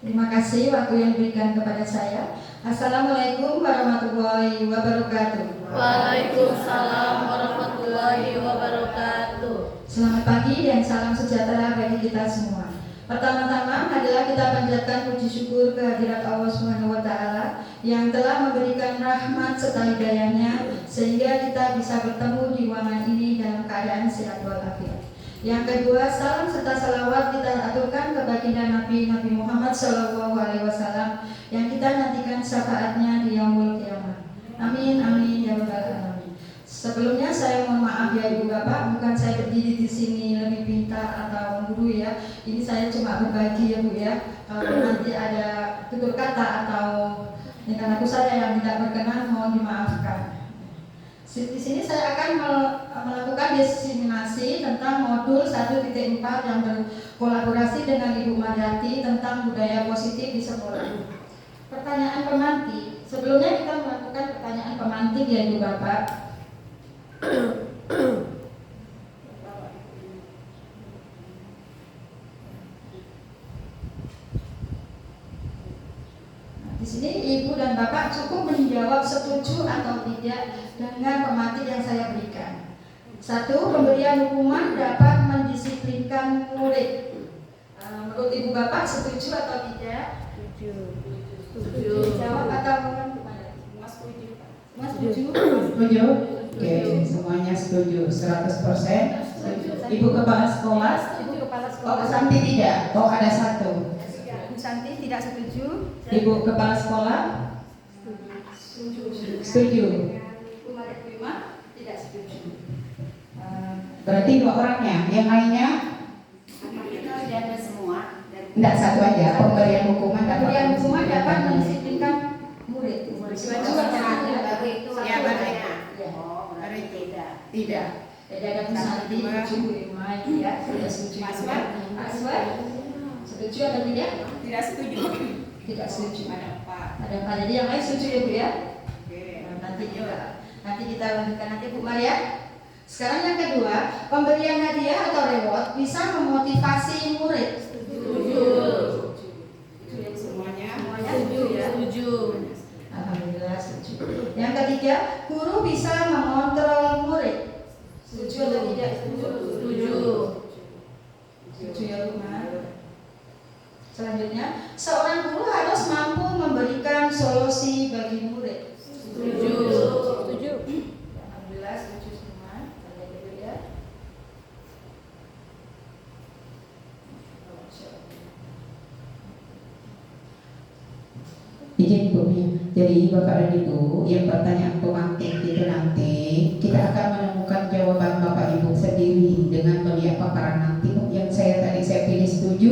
Terima kasih waktu yang diberikan kepada saya. Assalamualaikum warahmatullahi wabarakatuh. Waalaikumsalam warahmatullahi wabarakatuh. Selamat pagi dan salam sejahtera bagi kita semua. Pertama-tama adalah kita panjatkan puji syukur kehadirat Allah Subhanahu wa taala yang telah memberikan rahmat serta hidayahnya sehingga kita bisa bertemu di ruangan ini dalam keadaan sehat walafiat. Yang kedua, salam serta salawat kita aturkan ke baginda Nabi Muhammad SAW yang kita nantikan syafaatnya di yaumul qiyamah. Amin amin ya rabbal alamin. Sebelumnya saya mohon maaf ya Ibu Bapak, bukan saya berdiri di sini lebih pintar atau mengguru ya. Ini saya cuma berbagi ya Bu ya. Kalau nanti ada tutur kata atau tingkah laku saya yang tidak berkenan mohon dimaafkan. Di sini saya akan melakukan diseminasi tentang modul 1.4 yang berkolaborasi dengan Ibu Mariati tentang budaya positif di sekolah. Pertanyaan pemantik. Sebelumnya kita melakukan pertanyaan pemantik ya Ibu Bapak. Di sini Ibu dan Bapak cukup menjawab setuju atau tidak dengan pemantik yang saya berikan. 1. Pemberian hukuman dapat mendisiplinkan murid. Menurut Ibu Bapak setuju atau tidak? Setuju. Jawab atau bukan? Semua setuju. Semua setuju? Setuju? Oke, semuanya setuju 100%. Ibu Kepala Sekolah? Ibu Kepala Sekolah. Oh, Santi tidak? Oh, ada satu. Ibu Santi tidak setuju. Ibu Kepala Sekolah? Setuju. Ibu Mariati tidak setuju. Berarti 2 orangnya, yang lainnya? Tidak ada semua. Enggak, satu aja. Pemberian hukuman dapat mendisiplinkan murid. Baru itu ya banyak. Oh, Baru tidak. tidak. Jadi ada Bu Santi, setuju, ya, tidak setuju. Pak Aswar, setuju atau tidak? Tidak setuju. Tidak setuju. Ada Pak. Ada Pak. Jadi yang lain setuju ya Bu ya? Oke. Nanti kita lanjutkan nanti Bu Maria. Sekarang yang kedua, pemberian hadiah atau reward bisa memotivasi murid. Setuju. Semuanya Setuju ya. Setuju. Alhamdulillah setuju. Yang ketiga, guru bisa mengontrol murid. Setuju atau tidak? Setuju. Setuju ya Bu Mar. Selanjutnya, seorang guru harus mampu memberikan solusi bagi murid. Setuju. Setuju. Alhamdulillah setuju semua. Saya dulu ya. Izin Bu. Jadi Bapak dan Ibu, yang pertanyaan pemantik itu nanti kita akan menemukan jawaban Bapak Ibu sendiri dengan melihat paparan nanti. Yang saya pilih setuju,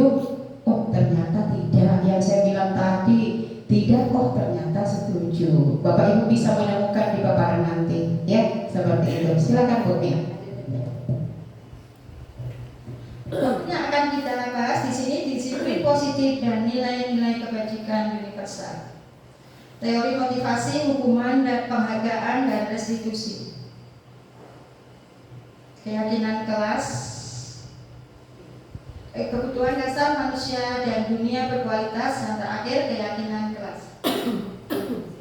oh ternyata tidak. Yang saya bilang tadi tidak, oh ternyata setuju. Bapak Ibu bisa menemukan di paparan nanti, ya seperti itu. Silakan Bu Mia. Topik yang akan kita bahas di sini disiplin positif dan nilai-nilai kebajikan universal. Teori motivasi, hukuman, dan penghargaan dan restitusi. Keyakinan kelas. Kebutuhan dasar manusia dan dunia berkualitas. Yang terakhir keyakinan kelas.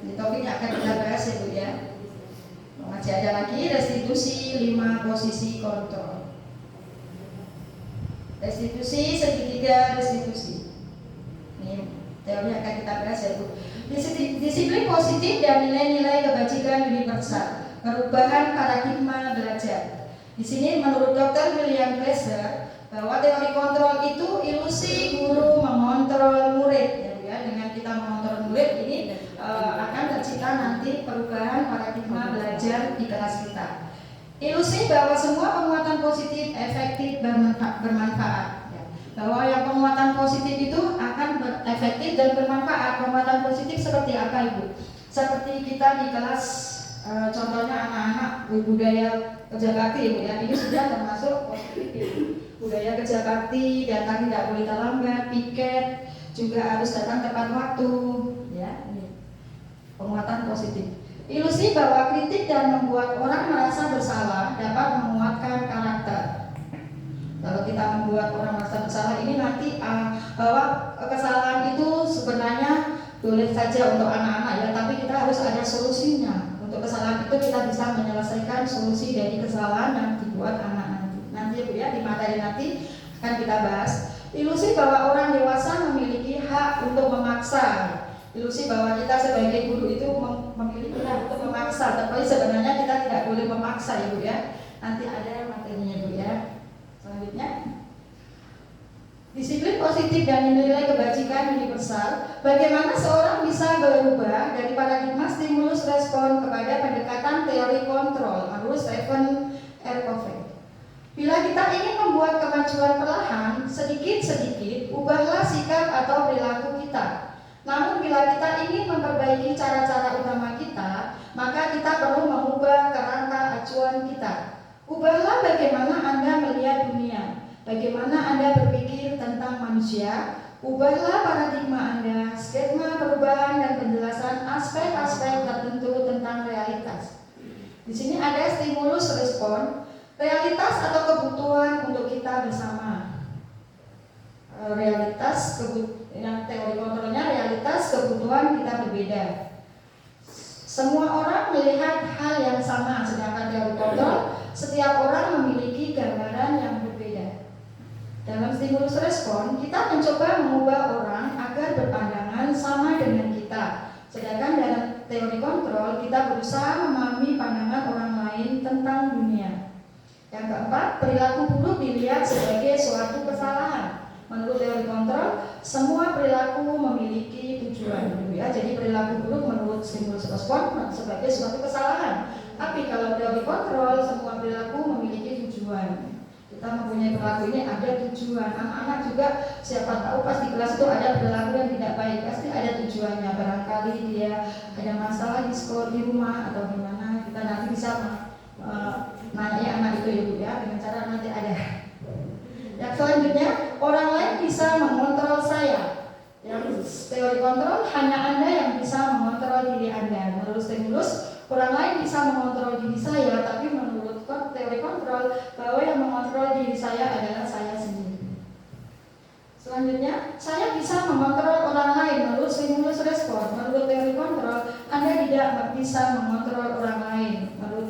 Ini topik yang akan kita bahas ya Bu ya. Masih ada lagi restitusi 5 posisi kontrol. Restitusi segitiga restitusi. Ini teori yang akan kita bahas ya Bu. Disiplin positif dan nilai-nilai kebajikan universal. Perubahan paradigma belajar. Di sini menurut Dr. William Glasser bahwa teori kontrol itu ilusi guru mengontrol murid. Ya, dengan kita mengontrol murid ini akan tercipta nanti perubahan paradigma belajar di kelas kita. Ilusi bahwa semua penguatan positif efektif dan bermanfaat. Bahwa yang penguatan positif itu akan efektif dan bermanfaat. Penguatan positif seperti apa Ibu? Seperti kita di kelas contohnya anak-anak budaya kerja bakti Ibu ya. Ini sudah termasuk positif. Budaya kerja bakti, datang tidak boleh terlambat, piket, juga harus datang tepat waktu. Ya, ini penguatan positif. Ilusi bahwa kritik dan membuat orang merasa bersalah dapat menguatkan karakter. Kalau kita membuat orang merasa bersalah ini nanti bahwa kesalahan itu sebenarnya boleh saja untuk anak-anak ya, tapi kita harus ada solusinya. Untuk kesalahan itu kita bisa menyelesaikan solusi dari kesalahan yang dibuat anak nanti ya Bu ya, di materi nanti akan kita bahas. Ilusi bahwa orang dewasa memiliki hak untuk memaksa. Ilusi bahwa kita sebagai guru itu memiliki hak untuk memaksa, tapi sebenarnya kita tidak boleh memaksa ya Bu ya. Nanti ada materinya Bu ya. Selanjutnya, disiplin positif dan nilai kebajikan universal. Bagaimana seorang bisa berubah dari paradigma stimulus respon kepada pendekatan teori kontrol menurut Stephen R. Covey. Bila kita ingin membuat kemajuan perlahan, sedikit-sedikit, ubahlah sikap atau perilaku kita. Namun bila kita ingin memperbaiki cara-cara utama kita, maka kita perlu mengubah kerangka acuan kita. Ubahlah bagaimana Anda melihat dunia, bagaimana Anda berpikir tentang manusia. Ubahlah paradigma Anda, skema perubahan dan penjelasan aspek-aspek tertentu tentang realitas. Di sini ada stimulus respon, realitas atau kebutuhan untuk kita bersama. Yang teori kontrolnya realitas kebutuhan kita berbeda. Semua orang melihat hal yang sama, sedangkan teori kontrol setiap orang memiliki gambaran yang berbeda. Dalam stimulus respon, kita mencoba mengubah orang agar berpandangan sama dengan kita. Sedangkan dalam teori kontrol, kita berusaha memahami pandangan orang lain tentang dunia. Yang keempat, perilaku buruk dilihat sebagai suatu kesalahan. Menurut teori kontrol, semua perilaku memiliki tujuan. Ya, jadi perilaku buruk menurut stimulus respon sebagai suatu kesalahan. Tapi kalau teori kontrol, semua perilaku memiliki tujuan. Kita mempunyai perilaku ini ada tujuan. Anak-anak juga siapa tahu pas di kelas itu ada perilaku yang tidak baik, pasti ada tujuannya. Barangkali dia ada masalah di sekolah, di rumah atau gimana. Kita nanti bisa nanya anak itu ya Bu ya, dengan cara nanti ada. Yang selanjutnya, orang lain bisa mengontrol saya. Yang teori kontrol, hanya Anda yang bisa mengontrol diri Anda. Menurut stimulus, orang lain bisa mengontrol diri saya, tapi menurut teori kontrol, bahwa yang mengontrol diri saya adalah saya sendiri. Selanjutnya, saya bisa mengontrol orang lain menurut stimulus respon. Menurut teori kontrol, Anda tidak bisa mengontrol orang lain. Menurut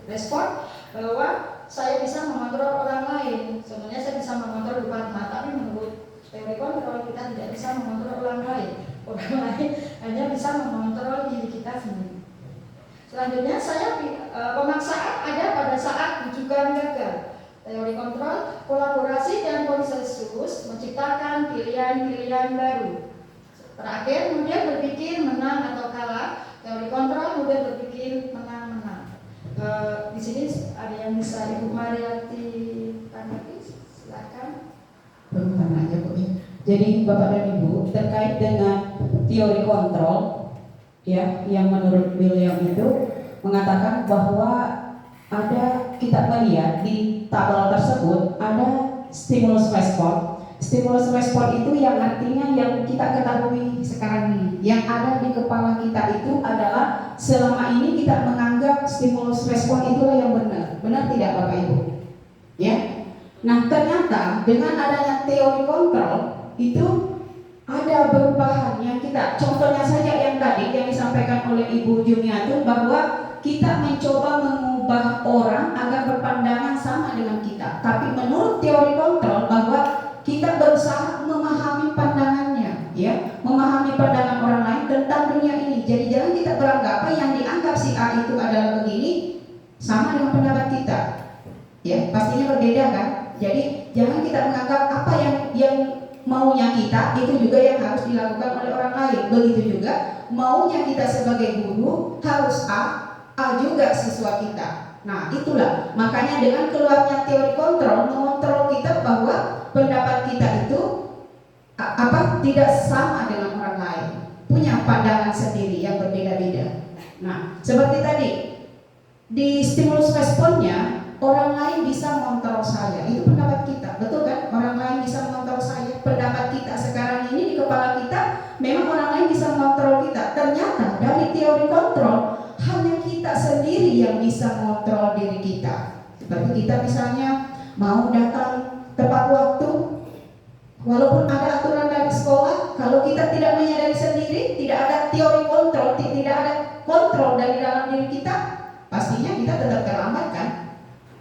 respon, bahwa saya bisa mengontrol orang lain. Sebenarnya saya bisa mengontrol Bupatma, tapi menurut teori kontrol kita tidak bisa mengontrol orang lain. Orang lain hanya bisa mengontrol diri kita sendiri. Selanjutnya, pemaksaan ada pada saat rujukan gagal. Teori kontrol, kolaborasi dan konsensus menciptakan pilihan-pilihan baru. Terakhir, kemudian berpikir menang atau kalah. Teori kontrol kemudian berpikir menang-menang. Di sini ada yang bisa Ibu Mariati tanggapi, silakan. Pertanyaan aja Bu. Jadi Bapak dan Ibu, terkait dengan teori kontrol ya, yang menurut beliau itu mengatakan bahwa kita melihat di tabel tersebut ada stimulus respon. Stimulus respon itu yang artinya yang kita ketahui sekarang ini, yang ada di kepala kita itu adalah selama ini kita menganggap stimulus respon itulah yang benar. Benar tidak Bapak Ibu? Ya. Nah, ternyata dengan adanya teori kontrol itu ada perubahan yang kita, contohnya saja yang tadi yang disampaikan oleh Ibu Jumiatun, bahwa kita mencoba mengubah orang agar berpandangan sama dengan kita. Tapi menurut teori kontrol bahwa kita berusaha memahami pandangannya, ya, memahami pandangan orang lain tentang dunia ini. Jadi jangan kita beranggapan yang dianggap si A itu adalah begini sama dengan pendapat kita. Ya, pastinya berbeda kan? Jadi jangan kita menganggap apa yang maunya kita itu juga yang harus dilakukan oleh orang lain. Begitu juga maunya kita sebagai guru harus A juga siswa kita. Nah, itulah makanya dengan keluarnya teori kontrol mengontrol kita bahwa pendapat kita itu tidak sama dengan orang lain, punya pandangan sendiri yang berbeda-beda. Nah, seperti tadi di stimulus responnya, orang lain bisa mengontrol saya, itu pendapat kita, betul kan? Orang lain bisa mengontrol saya, pendapat kita sekarang ini di kepala kita, memang orang lain bisa mengontrol kita. Ternyata dari teori kontrol hanya kita sendiri yang bisa mengontrol diri kita. Seperti kita misalnya mau datang Walaupun ada aturan dari sekolah, kalau kita tidak menyadari sendiri, tidak ada teori kontrol, tidak ada kontrol dari dalam diri kita, pastinya kita tetap terlambat kan?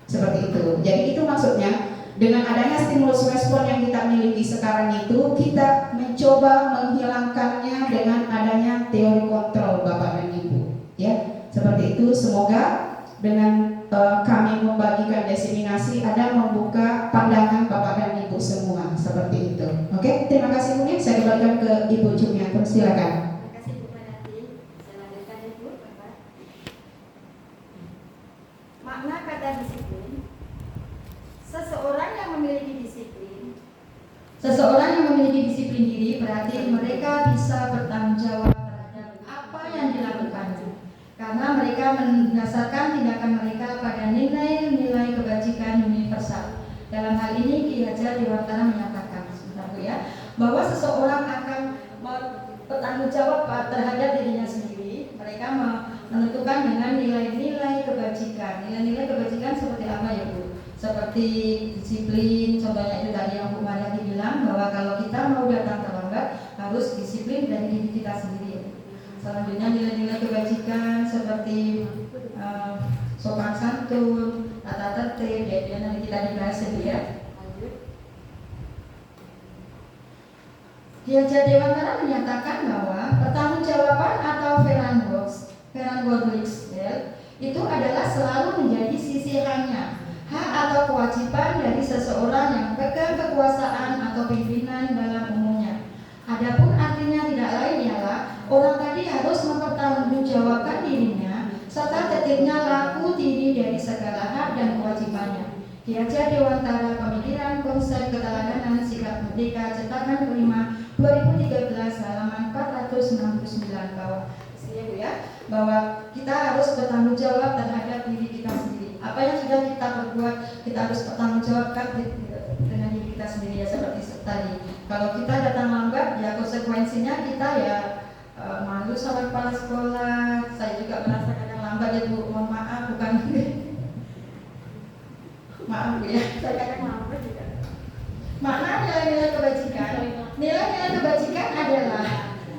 Seperti itu. Jadi itu maksudnya, dengan adanya stimulus respon yang kita miliki sekarang itu, kita mencoba menghilangkannya dengan adanya teori kontrol Bapak dan Ibu. Ya, seperti itu. Semoga dengan kami membagikan diseminasi ada membuka pandangan Bapak dan Ibu semua seperti itu. Oke, terima kasih Bu. Saya kembalikan ke Ibu Jumiatun, silakan. Terima kasih Bu Panati. Saya lanjutkan Ibu, Bapak. Makna kata disiplin. Seseorang yang memiliki disiplin. Seseorang yang memiliki disiplin diri berarti mereka bisa bertanggung jawab terhadap apa yang dilakukannya. Karena mereka mendasarkan tindakan mereka pada nilai-nilai kebajikan universal. Dalam hal ini Ki Hajar Dewantara menyatakan, sebentar Bu ya, bahwa seseorang akan bertanggung jawab terhadap dirinya sendiri. Mereka menentukan dengan nilai-nilai kebajikan. Nilai-nilai kebajikan seperti apa ya Bu? Seperti disiplin, contohnya itu tadi yang Bu Mariati bilang, bahwa kalau kita mau datang terlambat harus disiplin dari diri kita sendiri. Selanjutnya nilai-nilai kebajikan seperti sopan santun, tata tertib, ya nanti kita dibahas dulu ya. Ki Hajar Dewantara menyatakan bahwa pertanggungjawaban atau Verantwoordelijkheid itu adalah selalu menjadi sisihannya, hak atau kewajiban dari seseorang yang pegang kekuasaan atau pimpinan dalam umumnya. Adapun artinya tidak lain ialah orang tadi harus mempertanggungjawabkan dirinya serta tertibnya laku diri dari segala hak dan kewajibannya. Ki Hajar Dewantara, Pemikiran Konsep Keteladanan Sikap Merdeka, cetakan kelima 2013 halaman 469 bawah. Isinya Bu ya, bahwa kita harus bertanggung jawab terhadap diri kita sendiri. Apa yang sudah kita perbuat, kita harus bertanggung jawabkan dengan diri kita sendiri ya, seperti tadi. Kalau kita datang lambat, ya konsekuensinya kita ya malu sama kepala sekolah. Saya juga merasa kadang lambat ya Bu, mohon maaf, bukan maaf Bu ya, saya kadang lambat juga. Makna nilai-nilai kebajikan. Nilai-nilai kebajikan adalah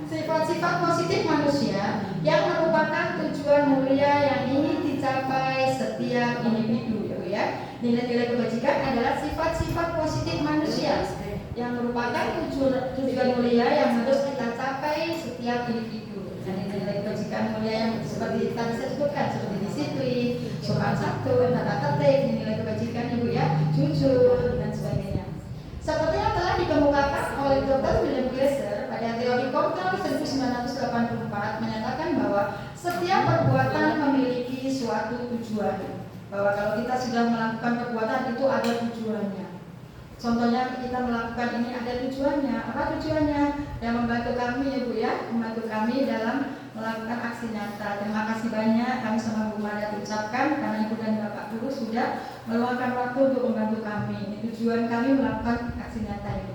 sifat-sifat positif manusia yang merupakan tujuan mulia yang ingin dicapai setiap individu ya Bu ya. Nilai-nilai kebajikan adalah sifat-sifat positif manusia yang merupakan tujuan mulia yang harus kita capai setiap individu. Dan nilai kebajikan mulia yang seperti tadi saya sebutkan, seperti disiplin, sopan santun, tata tertib, nilai kebajikan Ibu ya, jujur dan sebagainya. Seperti yang telah dikemukakan oleh Dr. William Glasser pada teori kontrol 1984 menyatakan bahwa setiap perbuatan memiliki suatu tujuan. Bahwa kalau kita sudah melakukan perbuatan itu ada tujuannya. Contohnya kita melakukan ini ada tujuannya. Apa tujuannya? Yang membantu kami ya Bu ya, membantu kami dalam melakukan aksi nyata. Terima kasih banyak kami sama Bu Maria ucapkan karena Ibu dan Bapak Guru sudah meluangkan waktu untuk membantu kami. Ini tujuan kami melakukan aksi nyata ini.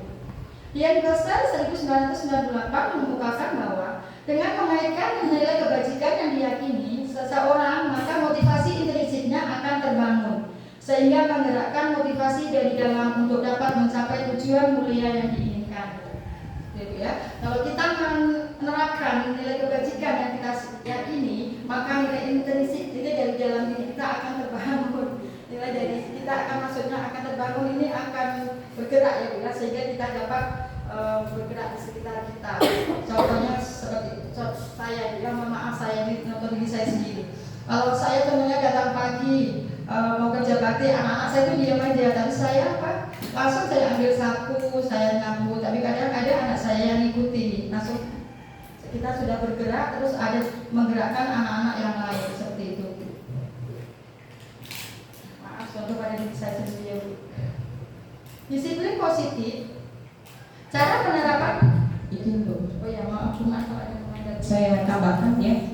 Ian Glasser 1998 mengemukakan bahwa dengan mengaitkan nilai kebajikan yang diyakini seseorang, maka motivasi intrinsiknya akan terbangun, sehingga menggerakkan motivasi dari dalam untuk dapat mencapai tujuan mulia yang diinginkan. Gitu ya. Kalau kita menerapkan nilai kebajikan yang kita yakini, maka nilai intrinsik itu dari dalam diri kita akan terbangun. Nilai dari kita akan maksudnya akan terbangun, ini akan bergerak ya Bu ya, sehingga kita dapat bergerak di sekitar kita. Contohnya seperti saya, ya mohon maaf saya ini nonton diri saya sendiri. Kalau saya contohnya datang pagi mau kerja bakti, anak-anak saya itu diam aja, tapi saya apa? Langsung saya ambil sapu, saya nyapu, tapi kadang ada anak saya yang ngikuti, langsung kita sudah bergerak, terus ada menggerakkan anak-anak yang lain seperti itu. Maaf, contoh pada diri saya sendiri ya Bu. Disiplin positif. Cara penerapan Itu Bu. oh ya maaf cuma kalau ada yang Saya tambahkan ya,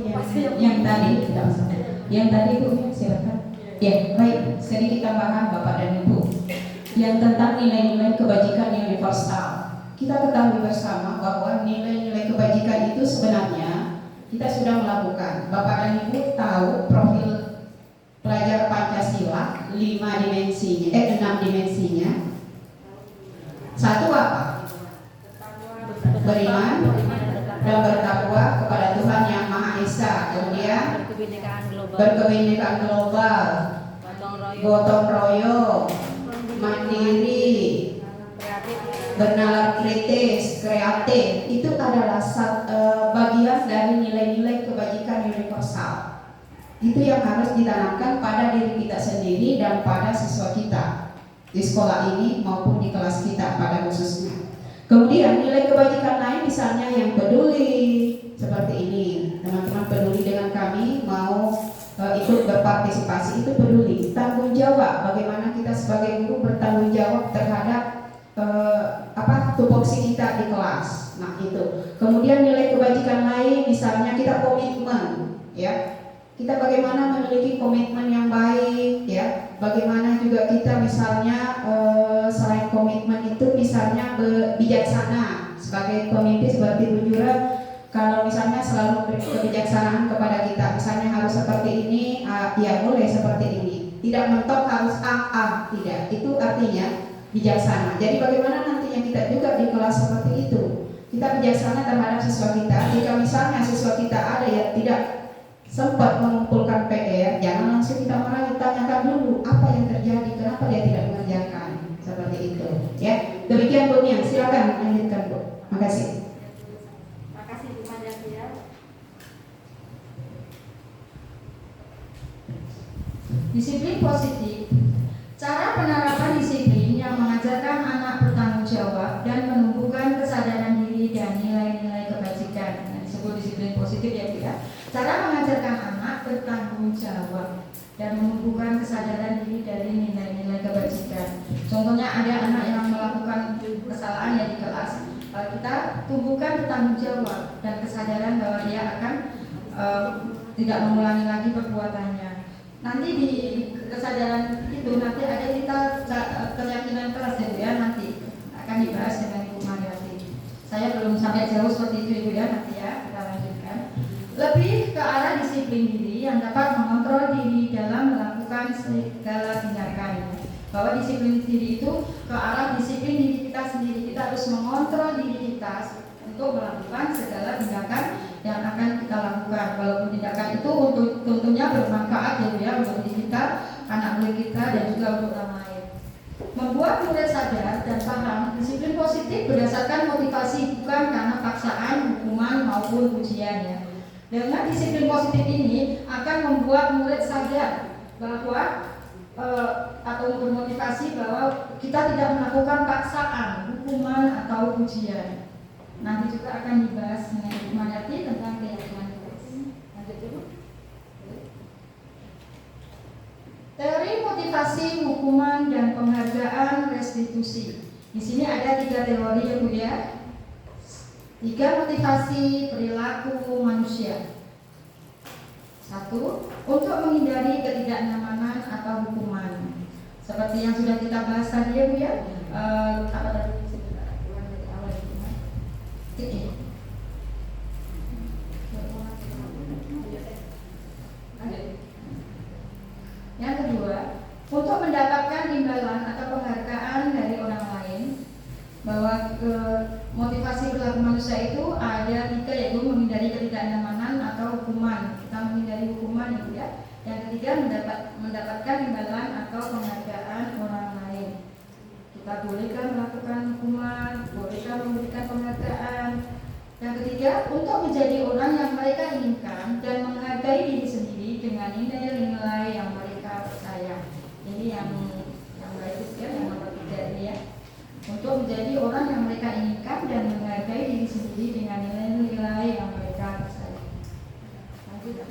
yang tadi tidak masalah. Yang tadi Bu, silakan. Ya, baik, sedikit tambahan Bapak dan Ibu. Yang tentang nilai-nilai kebajikan yang universal. Kita ketahui bersama bahwa nilai-nilai kebajikan itu sebenarnya kita sudah melakukan. Bapak dan Ibu tahu profil pelajar Pancasila 6 dimensinya. Satu apa? beriman dan bertakwa kepada Tuhan Yang Maha Esa. Kemudian berkebinekaan global, gotong royong, mandiri, bernalar kritis, kreatif. Itu adalah bagian dari nilai-nilai kebajikan universal. Itu yang harus ditanamkan pada diri kita sendiri dan pada siswa kita di sekolah ini maupun di kelas kita pada khususnya. Kemudian nilai kebajikan lain misalnya yang peduli, seperti ini. Teman-teman peduli dengan kami, mau ikut berpartisipasi, itu peduli. Tanggung jawab, bagaimana kita sebagai guru bertanggung jawab terhadap tupoksi kita di kelas. Nah itu. Kemudian nilai kebajikan lain misalnya kita komitmen, ya. Kita bagaimana memiliki komitmen yang baik, ya. Bagaimana juga kita misalnya selain komitmen itu misalnya bijaksana sebagai pemimpin seperti Bu Jura. Kalau misalnya selalu beri kebijaksanaan kepada kita, misalnya harus seperti ini, ya boleh seperti ini. Tidak mentok harus tidak. Itu artinya bijaksana. Jadi bagaimana nantinya kita juga di kelas seperti itu. Kita bijaksana terhadap siswa kita. Jika misalnya siswa kita ada yang tidak sempat mengumpulkan PR, jangan langsung kita marahi, tanyakan dulu apa yang terjadi, kenapa dia tidak mengerjakan, seperti itu. Ya, demikian Bu Nia, silakan lanjutkan Bu. Makasih. Makasih Bu Majatia. Disiplin positif. Cara penerapan disiplin yang mengajarkan anak bertanggung jawab dan menumbuhkan kesadaran diri dan nilai-nilai kebajikan. Nah, disebut disiplin positif ya Bu ya. Cara mengajarkan anak bertanggung jawab dan menumbuhkan kesadaran diri dari nilai-nilai kebajikan. Contohnya ada anak yang melakukan kesalahan ya di kelas, kita tumbuhkan bertanggung jawab dan kesadaran bahwa dia akan tidak mengulangi lagi perbuatannya. Nanti di kesadaran itu nanti ada kita keyakinan kelas ya nanti akan dibahas dengan Ibu Mariati. Saya belum sampai jauh seperti itu Ibu ya, nanti ya kita lanjutkan. Lebih ke arah disiplin diri yang dapat mengontrol diri dalam melakukan segala tindakan. Bahwa disiplin diri itu ke arah disiplin diri kita sendiri. Kita harus mengontrol diri kita untuk melakukan segala tindakan yang akan kita lakukan. Walaupun tindakan itu untuk tentunya bermanfaat ya untuk diri kita, anak murid kita dan juga untuk orang lain. Membuat murid sadar dan paham disiplin positif berdasarkan motivasi, bukan karena paksaan, hukuman maupun pujian ya. Dengan disiplin positif ini akan membuat murid sadar bahwa atau bermotivasi bahwa kita tidak melakukan paksaan, hukuman atau pujian. Nanti juga akan dibahas dengan Ibu Mariati tentang keyakinan kelas. Lanjut dulu. Teori motivasi, hukuman dan penghargaan restitusi. Di sini ada 3 teori ya Bu ya. 3 motivasi perilaku manusia. 1. Untuk menghindari ketidaknyamanan atau hukuman. Seperti yang sudah kita bahas tadi ya Bu ya. Apa tadi? Yang kedua, untuk mendapatkan imbalan atau penghargaan dari orang lain. Bahwa motivasi perilaku manusia itu ada 3, yaitu menghindari ketidaknyamanan atau hukuman. Kita menghindari hukuman itu ya. Yang ketiga mendapatkan imbalan atau penghargaan orang lain. Kita bolehkah melakukan hukuman, bolehkah memberikan penghargaan. Yang ketiga, untuk menjadi orang yang mereka inginkan dan menghargai diri sendiri dengan nilai-nilai yang mereka percaya. Ini yang baik ya, yang nomor 3 ini ya. Untuk menjadi orang yang mereka inginkan dan menghargai diri sendiri dengan nilai-nilai yang mereka percaya. Lanjut ya.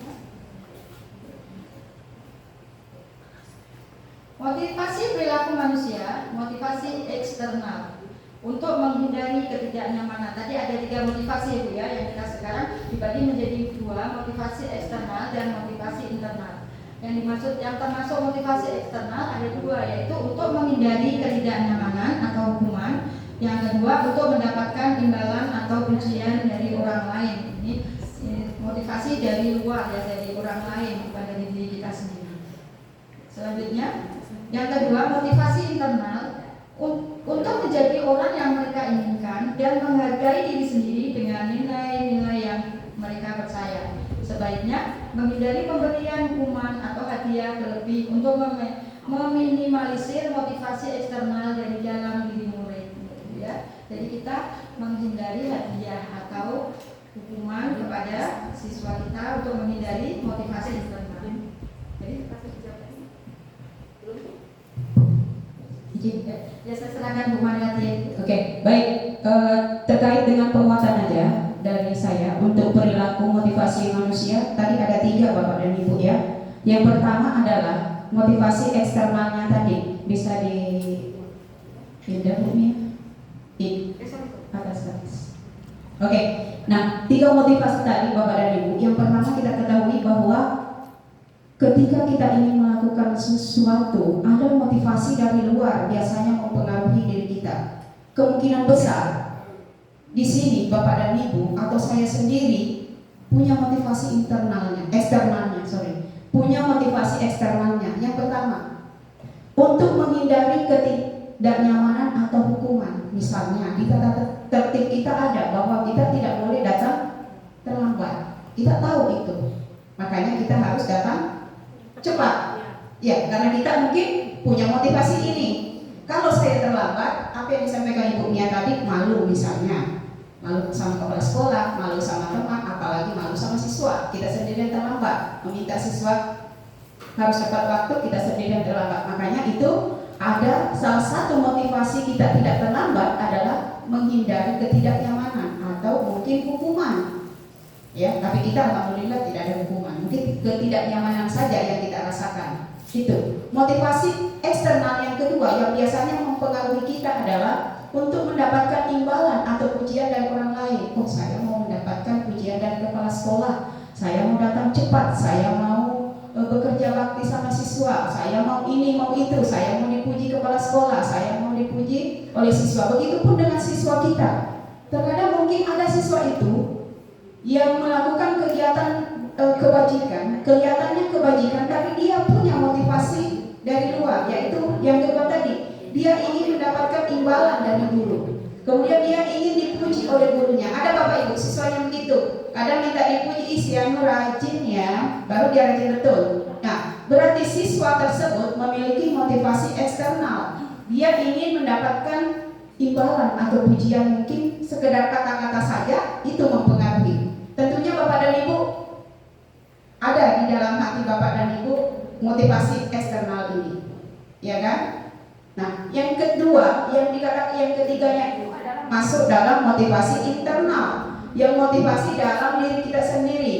Motivasi perilaku manusia, motivasi eksternal. Untuk menghindari ketidaknyamanan. Tadi ada 3 motivasi Bu ya, yang kita sekarang dibagi menjadi 2, motivasi eksternal dan motivasi internal. Yang termasuk motivasi eksternal ada 2, yaitu untuk menghindari ketidaknyamanan atau hukuman. Yang kedua untuk mendapatkan imbalan atau pujian dari orang lain. Ini motivasi dari luar ya, dari orang lain, bukan dari diri kita sendiri. Selanjutnya, yang kedua motivasi internal. Untuk menjadi orang yang mereka inginkan dan dan menghargai diri sendiri dengan nilai-nilai yang mereka percaya. Sebaiknya menghindari pemberian hukuman atau hadiah berlebih untuk meminimalisir motivasi eksternal dari dalam diri murid. Ya. Jadi kita menghindari hadiah atau hukuman kepada siswa kita untuk menghindari motivasi eksternal. Jadi izin ya saya serahkan Bu Mariati. Oke, baik. Terkait dengan penguatan aja dari saya untuk perilaku motivasi manusia, tadi ada 3 Bapak dan Ibu ya. Yang pertama adalah motivasi eksternalnya tadi, bisa di pindah ini di atas. Oke, nah 3 motivasi tadi Bapak dan Ibu. Yang pertama kita ketahui bahwa ketika kita ingin melakukan sesuatu, ada motivasi dari luar biasanya mempengaruhi diri kita. Kemungkinan besar di sini Bapak dan Ibu atau saya sendiri punya motivasi punya motivasi eksternalnya. Yang pertama, untuk menghindari ketidaknyamanan atau hukuman. Misalnya di tata tertib kita ada bahwa kita tidak boleh datang terlambat. Kita tahu itu, makanya kita harus datang cepat. Ya, karena kita mungkin punya motivasi ini. Kalau saya terlambat, apa yang disampaikan Ibu Mia tadi, malu misalnya, malu sama kepala sekolah, malu sama teman, apalagi malu sama siswa. Kita sendirian terlambat, meminta siswa harus tepat waktu, kita sendirian terlambat. Makanya itu ada salah satu motivasi kita tidak terlambat adalah menghindari ketidaknyamanan atau mungkin hukuman. Ya, tapi kita alhamdulillah tidak ada hukuman. Mungkin ketidaknyamanan saja yang kita rasakan. Itu motivasi eksternal yang kedua yang biasanya mempengaruhi kita adalah untuk mendapatkan imbalan atau pujian dari orang lain. Oh, saya mau mendapatkan pujian dari kepala sekolah, saya mau datang cepat, saya mau bekerja bakti sama siswa, saya mau ini mau itu, saya mau dipuji kepala sekolah, saya mau dipuji oleh siswa. Begitupun dengan siswa kita. Terkadang mungkin ada siswa itu yang melakukan kegiatan kebajikan, kelihatannya kebajikan, tapi dia punya motivasi dari luar, yaitu yang kedua tadi, dia ingin mendapatkan imbalan dari guru. Kemudian dia ingin dipuji oleh gurunya. Ada Bapak Ibu siswa yang begitu, kadang minta dipuji, isianmu rajin ya, baru dia rajin betul. Nah, berarti siswa tersebut memiliki motivasi eksternal. Dia ingin mendapatkan imbalan atau pujian, mungkin sekedar kata-kata saja, itu mempengaruhi. Tentunya Bapak dan Ibu ada di dalam hati Bapak dan Ibu motivasi eksternal ini, ya kan? Nah, yang kedua, yang ketiganya itu adalah masuk dalam motivasi internal, yang motivasi dalam diri kita sendiri.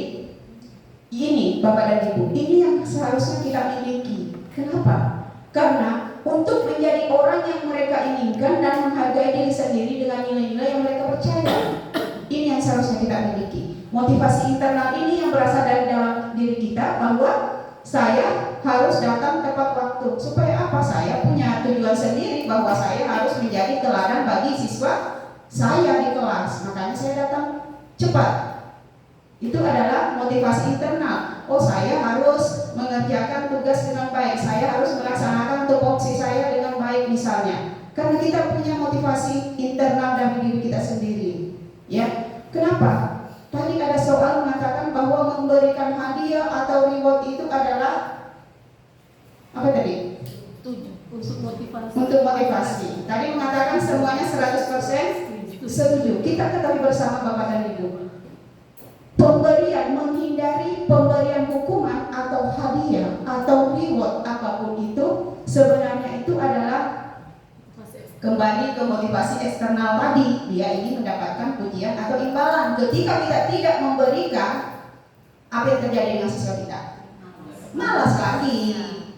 Ini Bapak dan Ibu, ini yang seharusnya kita miliki. Kenapa? Karena untuk menjadi orang yang mereka inginkan dan menghargai diri sendiri dengan nilai-nilai yang mereka percaya. Ini yang seharusnya kita miliki. Motivasi internal ini yang berasal dari dalam diri kita bahwa saya harus datang tepat waktu. Supaya apa? Saya punya tujuan sendiri bahwa saya harus menjadi teladan bagi siswa saya di kelas. Makanya saya datang cepat. Itu adalah motivasi internal. Oh, saya harus mengerjakan tugas dengan baik. Saya harus melaksanakan tupoksi saya dengan baik misalnya. Karena kita punya motivasi internal dari diri kita sendiri. Ya. Kenapa? Tadi ada soal mengatakan bahwa memberikan hadiah atau reward itu adalah apa tadi? Untuk motivasi. Untuk motivasi. Tadi mengatakan semuanya 100% setuju. Kita ketahui bersama Bapak dan Ibu. Menghindari pemberian hukuman atau hadiah atau reward apapun itu sebenarnya itu adalah kembali ke motivasi eksternal tadi. Dia ingin mendapatkan pujian atau imbalan. Ketika kita tidak memberikan, apa yang terjadi dengan siswa kita? Malas lagi.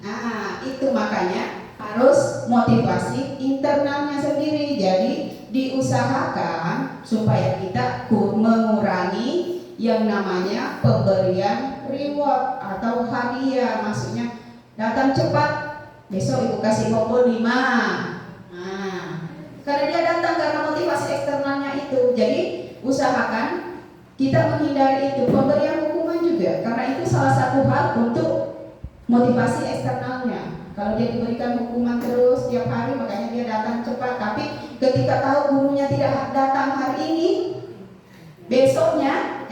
Nah, itu makanya harus motivasi internalnya sendiri. Jadi diusahakan supaya kita mengurangi yang namanya pemberian reward atau hadiah. Maksudnya datang cepat, besok ibu kasih bonbon 5. Karena dia datang karena motivasi eksternalnya itu. Jadi usahakan kita menghindari itu. Pemberian hukuman juga, karena itu salah satu hal untuk motivasi eksternalnya. Kalau dia diberikan hukuman terus tiap hari, makanya dia datang cepat. Tapi ketika tahu gurunya tidak datang hari ini, besoknya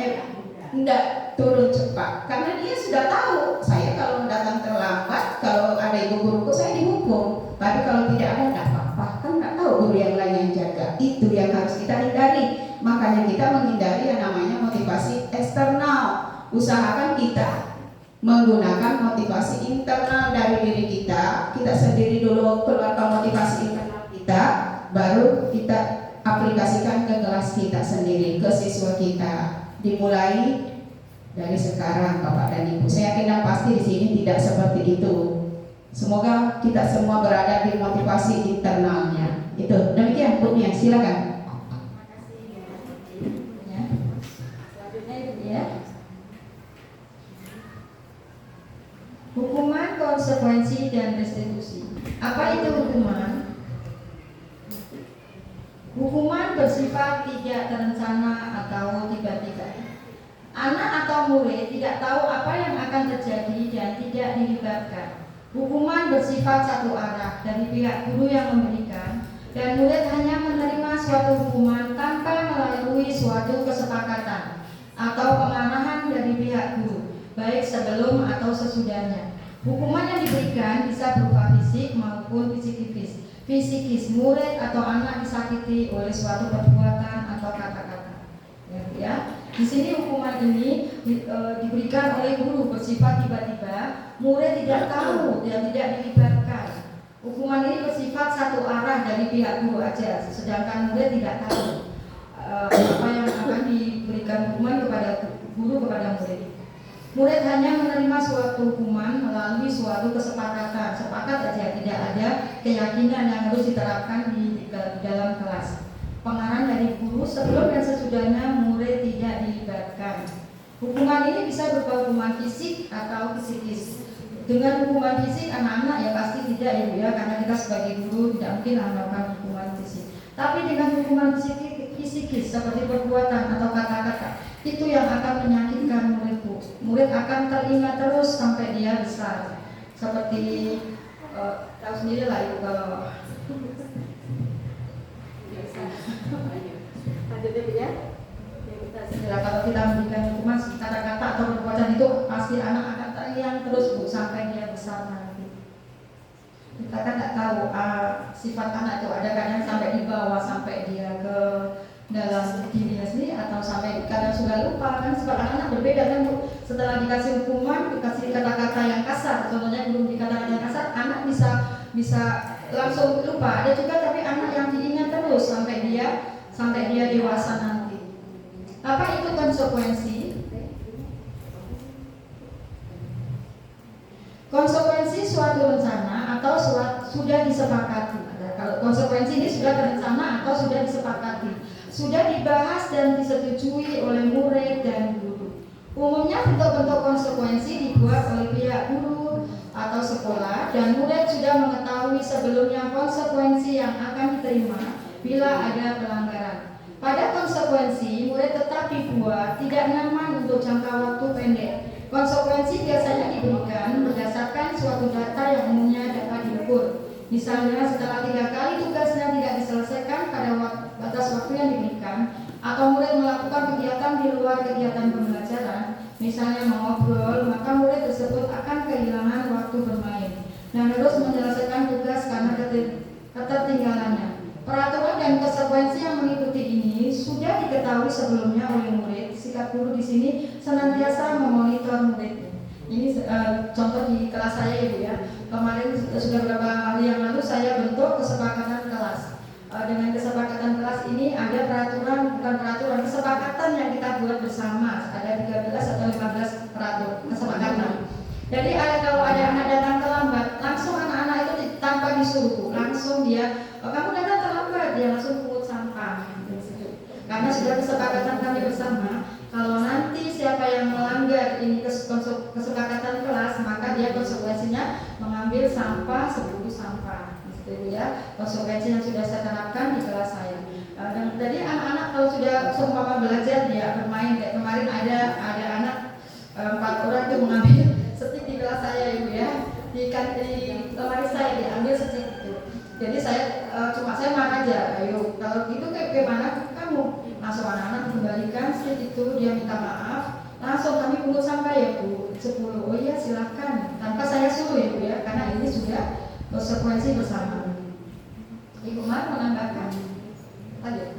enggak turun cepat, karena dia sudah tahu saya kalau datang terlambat, kalau ada ibu guruku saya dihukum, tapi kalau tidak ada enggak apa-apa, kan enggak tahu guru yang lain yang jaga. Itu yang harus kita hindari. Makanya kita menghindari yang namanya motivasi eksternal. Usahakan kita menggunakan motivasi internal dari diri kita. Kita sendiri dulu keluarkan motivasi internal kita, baru kita aplikasikan ke kelas kita sendiri, ke siswa kita. Dimulai dari sekarang, Bapak dan Ibu. Saya yakin dan pasti di sini tidak seperti itu. Semoga kita semua berada di motivasi internalnya. Itu demikian Bu Mia, silakan. Selanjutnya itu dia. Hukuman, konsekuensi, dan restitusi. Apa itu hukuman? Hukuman bersifat tidak terencana atau tiba-tiba. Anak atau murid tidak tahu apa yang akan terjadi dan tidak dilibatkan. Hukuman bersifat satu arah dari pihak guru yang memberikan, dan murid hanya menerima suatu hukuman tanpa melalui suatu kesepakatan atau pengarahan dari pihak guru, baik sebelum atau sesudahnya. Hukuman yang diberikan bisa berupa fisik maupun psikis. Murid atau anak disakiti oleh suatu perbuatan atau kata-kata. Ya. Di sini hukuman ini diberikan oleh guru bersifat tiba-tiba, murid tidak tahu dan tidak dilibatkan. Hukuman ini bersifat satu arah dari pihak guru aja, sedangkan murid tidak tahu apa yang akan diberikan hukuman kepada guru kepada murid. Murid hanya menerima suatu hukuman melalui suatu kesepakatan. Sepakat saja, tidak ada keyakinan yang harus diterapkan di dalam kelas. Pengarahan dari guru sebelum dan sesudahnya murid tidak dilibatkan. Hukuman ini bisa berupa hukuman fisik atau psikis. Dengan hukuman fisik anak-anak ya pasti tidak ya Bu ya, karena kita sebagai guru tidak mungkin melakukan hukuman fisik. Tapi dengan hukuman psikis seperti perbuatan atau kata-kata, itu yang akan menyakitkan murid Bu. Murid akan teringat terus sampai dia besar. Seperti tahu sendiri lah Ibu kalau kalau kita memberikan hukuman kata-kata atau perbuatan itu pasti anak akan terngiang terus Bu sampai dia besar nanti. Kita kan tidak tahu sifat anak itu ada kadang sampai dibawa sampai dia ke dalam dirinya sendiri atau sampai kadang sudah lupa, kan sifat anak berbeda kan Bu. Setelah dikasih hukuman, dikasih kata-kata yang kasar, contohnya belum dikata-kata yang kasar, anak bisa langsung lupa. Ada juga tapi anak yang diingat terus sampai dia dewasa nanti. Apa itu konsekuensi? Konsekuensi suatu rencana atau sudah disepakati. Kalau konsekuensi ini sudah terencana atau sudah disepakati, sudah dibahas dan disetujui oleh murid dan guru. Umumnya bentuk-bentuk konsekuensi dibuat oleh pihak guru atau sekolah, dan murid sudah mengetahui sebelumnya konsekuensi yang akan diterima bila ada pelanggaran. Pada konsekuensi, murid tetap dibuat tidak nyaman untuk jangka waktu pendek. Konsekuensi biasanya diberikan berdasarkan suatu data yang umumnya dapat diukur. Misalnya setelah 3 kali tugasnya tidak diselesaikan pada batas waktu yang diberikan, atau murid melakukan kegiatan di luar kegiatan pembelajaran, misalnya mengobrol, maka murid tersebut akan kehilangan waktu bermain dan harus menyelesaikan tugas karena ketertinggalannya. Peraturan dan konsekuensi yang mengikuti ini sudah diketahui sebelumnya oleh murid. Sikap guru di sini senantiasa memonitor muridnya. Ini contoh di kelas saya Ibu ya. Kemarin sudah beberapa hari yang lalu saya bentuk kesepakatan kelas. Dengan kesepakatan kelas ini ada peraturan, bukan peraturan, kesepakatan yang kita buat bersama. Ada 13 atau 15 peraturan kesepakatan. Jadi kalau ada anak datang terlambat, langsung anak-anak itu tanpa disuruh, langsung dia, kamu datang terlambat, dia langsung pungut sampah. Karena sudah kesepakatan kami bersama, kalau nanti siapa yang melanggar ini kesepakatan kelas, maka dia konsekuensinya mengambil sampah sebungkus sampah. Gitu ya, konsekuensi yang sudah saya terapkan di kelas saya. Dan tadi anak-anak kalau sudah seumpama belajar dia bermain, kayak kemarin ada anak 4 orang itu mengambil setik di kelas saya Ibu ya, di lemari saya diambil setik itu. Jadi saya cuma saya marah aja, ayo kalau gitu kayak gimana kamu langsung anak-anak dikembalikan slip itu, dia minta maaf, langsung kami pungut sampah ya Bu 10. Oh iya silakan, tanpa saya suruh ya Bu ya, karena ini sudah konsekuensi bersama. Ibu Mar menambahkan, lanjut.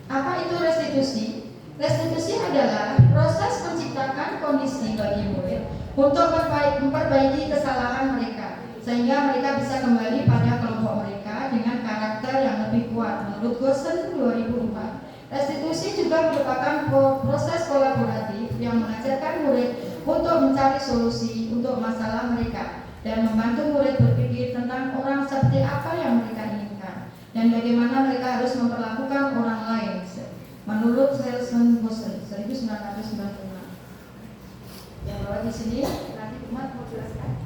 Apa itu restitusi? Restitusi adalah proses menciptakan kondisi bagi murid untuk memperbaiki kesalahan mereka, sehingga mereka bisa kembali pada kelompok mereka dengan karakter yang lebih kuat. Menurut Gosen 2004, restitusi juga merupakan proses kolaboratif yang mengajarkan murid untuk mencari solusi untuk masalah mereka dan membantu murid berpikir tentang orang seperti apa yang mereka inginkan dan bagaimana mereka harus memperlakukan orang lain. Menurut Selson Gosen 1996. Yang bawah di sini nanti Umat mau jelaskan.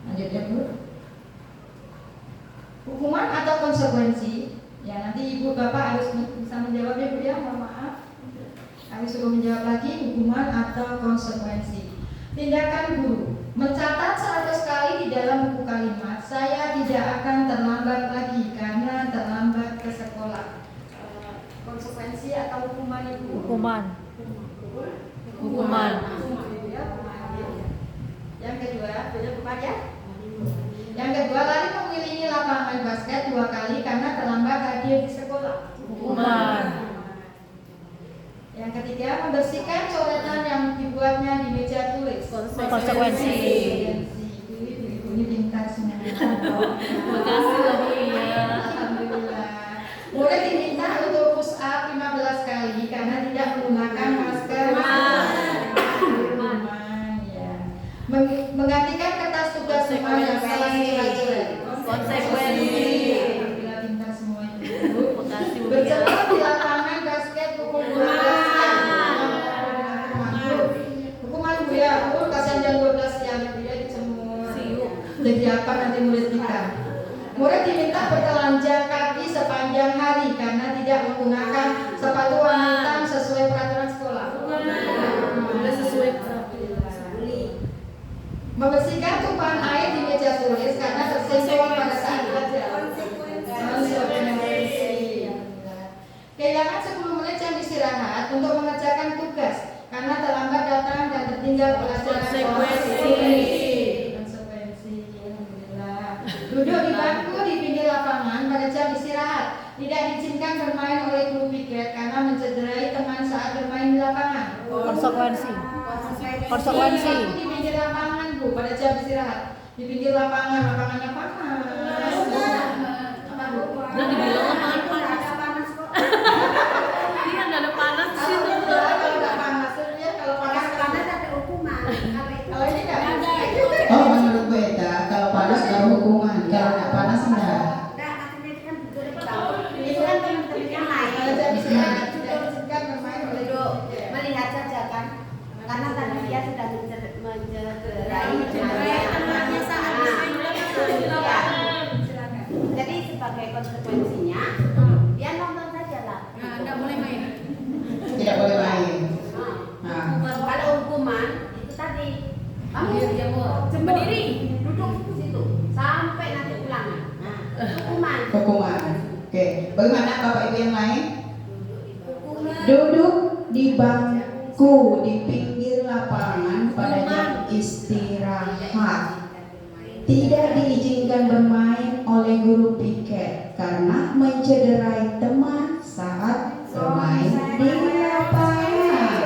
Lanjut ya Bu. Hukuman atau konsekuensi, ya nanti Ibu Bapak harus bisa menjawab ya Bu ya, mohon maaf. Kami suruh menjawab lagi, hukuman atau konsekuensi. Tindakan guru, mencatat 100 kali di dalam buku kalimat, saya tidak akan terlambat lagi karena terlambat ke sekolah. Konsekuensi atau hukuman Ibu? Hukuman. Yang kedua, beda bukan ya? Yang kedua, lari mengelilingi lapangan basket 2 kali karena terlambat hadir di sekolah. Hukuman. Yang ketiga, membersihkan coretan yang dibuatnya di meja tulis. Konsekuensi. Ibu ini pintar semua. Makasih loh Bu ya. Alhamdulillah. Murid diminta untuk push up 15 kali karena tidak menggunakan masker. Ya. Menggantikan kertas tugas rumah yang salah coret-coret. Konsekuensi. Alhamdulillah pintar semua Ibu. Makasih Bu ya. Berjemur di lapangan basket pukul 12 siang. Hukuman Bu ya, Bu kasihan jam 12 siang Ibu ya dijemur. Jadi apa nanti murid kita? Murid diminta bertelanjang kaki sepanjang hari karena tidak menggunakan sepatu warna hitam sesuai peraturan sekolah. Udah sesuai. Membersihkan tumpahan air di meja tulis karena tersenggol pada saat belajar. Konsekuensi. Kehilangan 10 menit jam istirahat untuk mengerjakan tugas karena terlambat datang dan tertinggal pelajaran. Konsekuensi. Alhamdulillah. Duduk di bangku di pinggir lapangan pada jam istirahat. Tidak diizinkan bermain oleh guru piket karena mencederai teman saat bermain di lapangan. Konsekuensi. Di pinggir lapangan Bu pada jam istirahat. Di pinggir lapangan, lapangannya panas. Apa Bu? Udah dibilang lapangan panas. Iya nggak ada panas di situ. Alhamdulillah kalau nggak panas ya, kalau panas ada hukuman. kalau ini nggak ada. Oh, menurut beta kalau panas baru hukuman, kalau nggak panas enggak. Itu kan teman-teman yang lain. Pada jam istirahat tidak diizinkan bermain oleh Duduk melihat saja kan, karena tadi dia sudah mencederai temannya saat bermain. Jadi sebagai konsekuensinya dia nonton saja lah. Nggak boleh main. Tidak boleh main. Nah, Kalau hukuman itu tadi kamu Berdiri. duduk di situ sampai nanti pulang. Nah, hukuman. hukuman. Oke, bagaimana Bapak Ibu yang lain? Duduk di bangku di pinggir lapangan pada jam istirahat. Tidak diizinkan bermain oleh guru piket karena mencederai teman saat bermain di lapangan.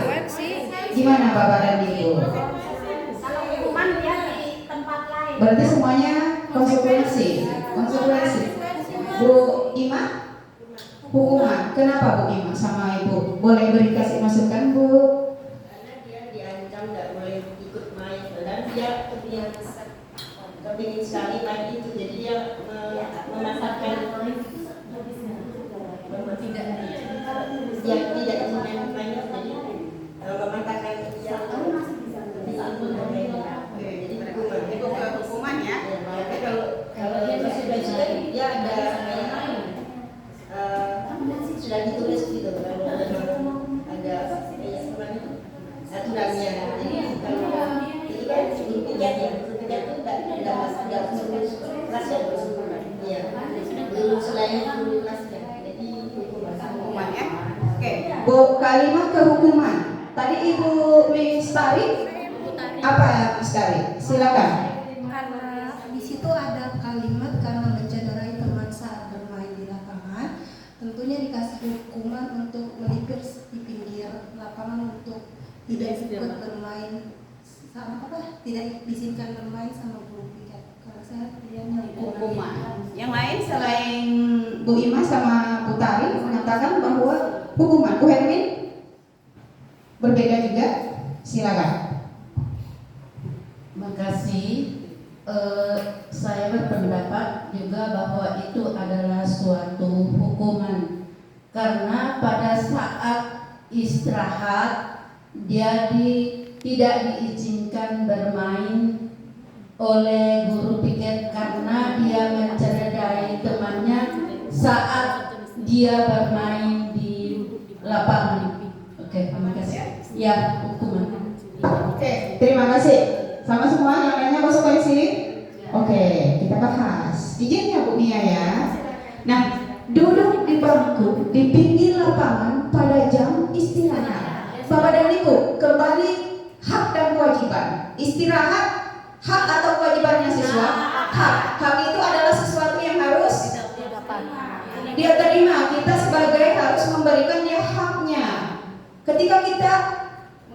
Gimana Bapak dan Ibu? Kalau hukuman dia di tempat lain. Berarti semuanya konsekuensi. Bu Ima? Hukuman. Kenapa Bu Ima sama Ibu? Boleh beri kasih masukan Bu? Karena dia diancam nggak boleh ikut main dan dia kepingin sekali main itu, jadi dia memanfaatkan tidak ingin main, jadi memanfaatkan yang jadi hukuman ya. Tapi kalau dia sudah jelas dia ada sudah ditulis gitu, kalau ada aturannya. Jadi kalau Bu, kalimat kehukuman. Tadi Ibu Mistari apa Mistari? Silakan. Karena di situ ada kalimat karena mencederai teman saat bermain di lapangan, tentunya dikasih hukuman untuk melipir di pinggir lapangan untuk tidak ikut bermain sama tidak diizinkan bermain sama guru piket. Kalau saya lihatnya Hukuman. Yang lain selain Bu Ima sama Bu Tari mengatakan bahwa hukuman. Bu Hermin berbeda juga. Silakan. Makasih. Saya berpendapat juga bahwa itu adalah suatu hukuman karena pada saat istirahat dia tidak diizinkan bermain oleh guru piket karena dia mencederai temannya saat dia bermain di lapangan. Oke, terima kasih. Ya, hukuman. Oke, terima kasih. Sama semua yang lainnya konsekuensi. Oke, kita bahas. Izin ya Bu Mia ya. Nah, duduk di bangku di pinggir lapangan pada jam istirahat. Bapak dan Ibu, kembali hak dan kewajiban. Istirahat, hak atau kewajibannya siswa? Hak. Hak itu adalah sesuatu yang harus dia terima. Kita sebagai harus memberikan dia haknya. Ketika kita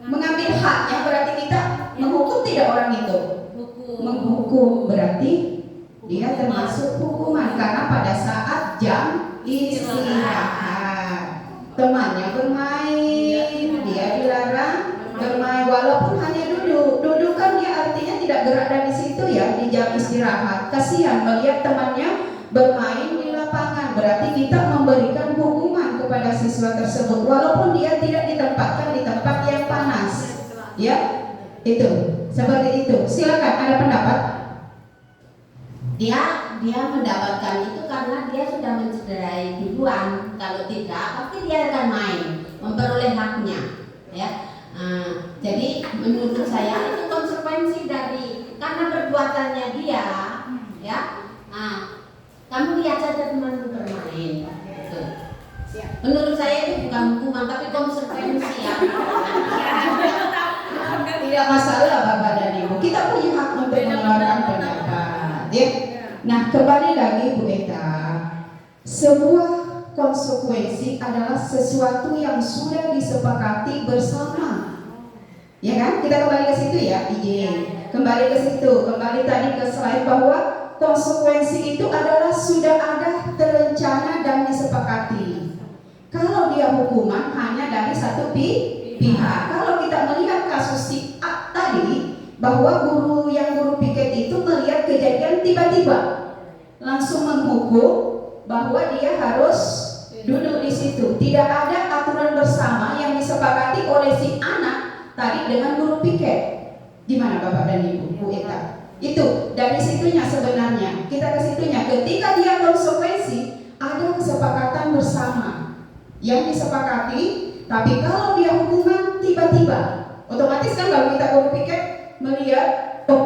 mengambil haknya berarti kita menghukum tidak orang itu. Menghukum berarti dia termasuk hukuman karena pada saat jam istirahat temannya bermain, dia dilarang bermain walaupun hanya duduk. Duduk kan dia artinya tidak gerak dari situ ya di jam istirahat. Kasihan melihat temannya bermain di lapangan, berarti kita memberikan hukuman kepada siswa tersebut walaupun dia tidak ditempatkan di tempat yang panas. Ya, itu seperti itu. Silakan, ada pendapat? Dia mendapatkan itu karena dia sudah mencederai duluan. Kalau tidak, pasti dia akan main, memperoleh haknya. Ya, jadi menurut saya itu konsekuensi dari karena perbuatannya dia. Ya, kamu lihat saja teman bermain. Gitu. Menurut saya itu bukan hukuman tapi konsekuensi ya. Tidak masalah Bapak dan Ibu. Kita punya hak untuk mengeluarkan pendapat. Ya. Nah, kembali lagi Bu Eta. Sebuah konsekuensi adalah sesuatu yang sudah disepakati bersama. Ya kan? Kita kembali ke situ ya, izin. Kembali ke situ. Kembali tadi ke slide bahwa konsekuensi itu adalah sudah ada terencana dan disepakati. Kalau dia hukuman hanya dari satu pihak. Kalau kita melihat kasus si A tadi, bahwa guru piket itu melihat kejadian tiba-tiba langsung menghukum bahwa dia harus duduk di situ. Tidak ada aturan bersama yang disepakati oleh si anak tadi dengan guru piket. Gimana Bapak dan Ibu, Bu Eta? Itu dari situnya sebenarnya. Kita ke situnya. Ketika dia konsekuensi, ada kesepakatan bersama yang disepakati. Tapi kalau dia hukuman tiba-tiba, otomatis kan kalau kita guru piket melihat, oh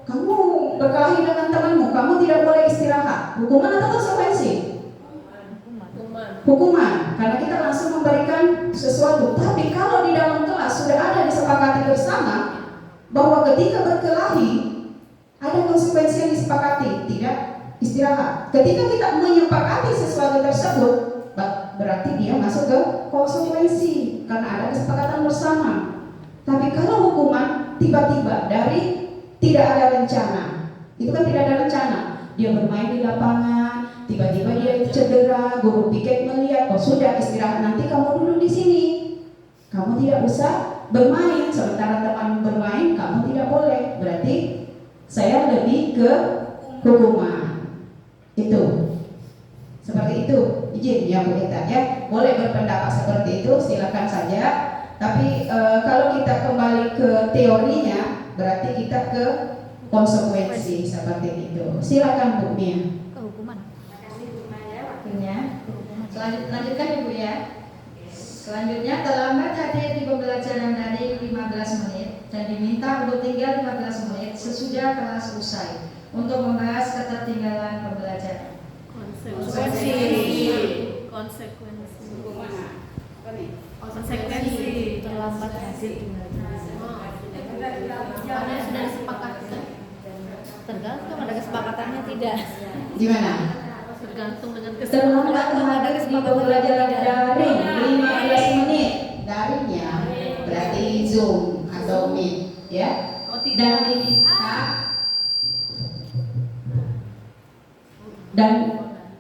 kamu berkelahi dengan temanmu, kamu tidak boleh istirahat. Hukuman atau konsekuensi? Hukuman, karena kita langsung memberikan sesuatu. Tapi kalau di dalam kelas sudah ada disepakati bersama bahwa ketika berkelahi ada konsekuensi yang disepakati, tidak istirahat. Ketika kita menyepakati sesuatu tersebut, berarti dia masuk ke konsekuensi karena ada kesepakatan bersama. Tapi kalau hukuman tiba-tiba dari tidak ada rencana, itu kan tidak ada rencana. Dia bermain di lapangan, tiba-tiba dia cedera, guru piket melihat, oh sudah istirahat, nanti kamu duduk di sini, kamu tidak usah bermain. Sementara teman bermain, kamu tidak boleh. Berarti saya lebih ke hukuman. Itu seperti itu. Izin ya Bu Eta ya, boleh berpendapat seperti itu, silakan saja. Tapi kalau kita kembali ke teorinya, berarti kita ke konsekuensi seperti itu. Silakan Bu Mia. Kehukuman. Waktunya. Lanjutkan Ibu ya. Selanjutnya terlambat hadir di pembelajaran daring 15 menit dan diminta untuk tinggal 15 menit sesudah kelas usai untuk membahas ketertinggalan pembelajaran. Konsekuensi. hukuman apa nih? Karena sudah disepakati. Tergantung ada kesepakatannya tidak. Gimana? Tergantung dengan Terlambat hadir di pembelajaran daring 15 menit. Daring ya, berarti Zoom atau Meet ya. Oh Dan tidak.